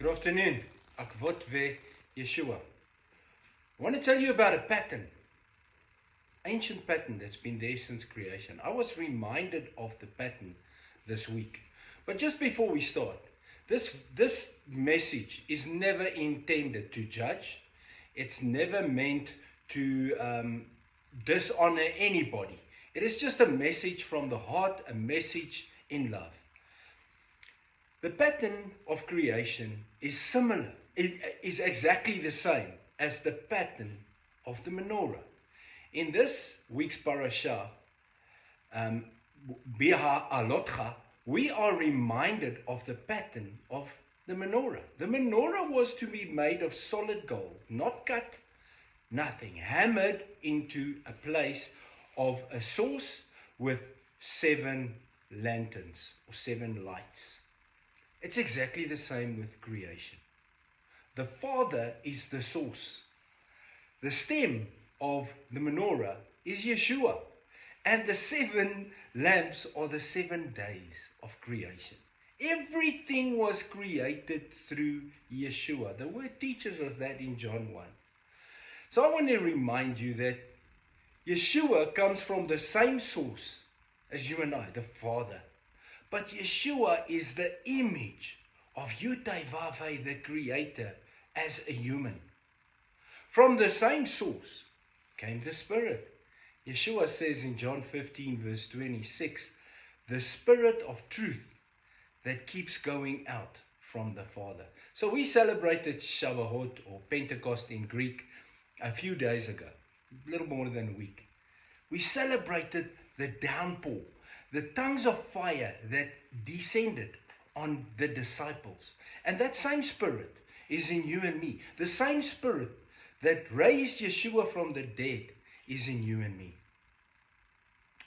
Good afternoon. Akvot ve Yeshua. I want to tell you about a pattern, ancient pattern that's been there since creation. I was reminded of the pattern this week. But just before we start, this message is never intended to judge. It's never meant to dishonor anybody. It is just a message from the heart, a message in love. The pattern of creation is similar. It is exactly the same as the pattern of the menorah. In this week's parasha, Biha Alotcha, we are reminded of the pattern of the menorah. The menorah was to be made of solid gold, not cut, nothing, hammered into a place of a source with 7 lanterns or 7 lights. It's exactly the same with creation. The Father is the source. The stem of the menorah is Yeshua. And the 7 lamps are the 7 days of creation. Everything was created through Yeshua. The word teaches us that in John 1. So I want to remind you that Yeshua comes from the same source as you and I, the Father. But Yeshua is the image of Yud-Veh, the Creator, as a human. From the same source came the Spirit. Yeshua says in John 15 verse 26, the Spirit of truth that keeps going out from the Father. So we celebrated Shavuot or Pentecost in Greek a few days ago, a little more than a week. We celebrated the downpour, the tongues of fire that descended on the disciples. And that same Spirit is in you and me. The same Spirit that raised Yeshua from the dead is in you and me.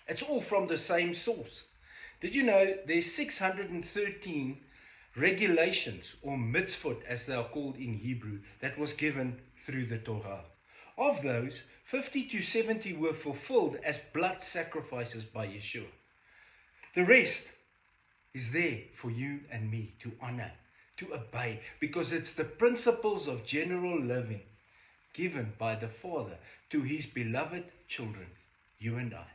It's all from the same source. Did you know there's 613 regulations or mitzvot as they are called in Hebrew that was given through the Torah? Of those, 50 to 70 were fulfilled as blood sacrifices by Yeshua. The rest is there for you and me to honor, to obey, because it's the principles of general living given by the Father to his beloved children, you and I.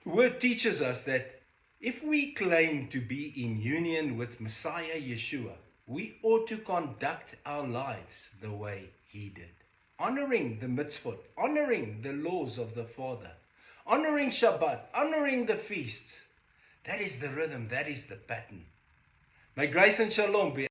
The word teaches us that if we claim to be in union with Messiah Yeshua, we ought to conduct our lives the way he did. Honoring the mitzvot, honoring the laws of the Father, honoring Shabbat, honoring the feasts. That is the rhythm, that is the pattern. May grace and shalom be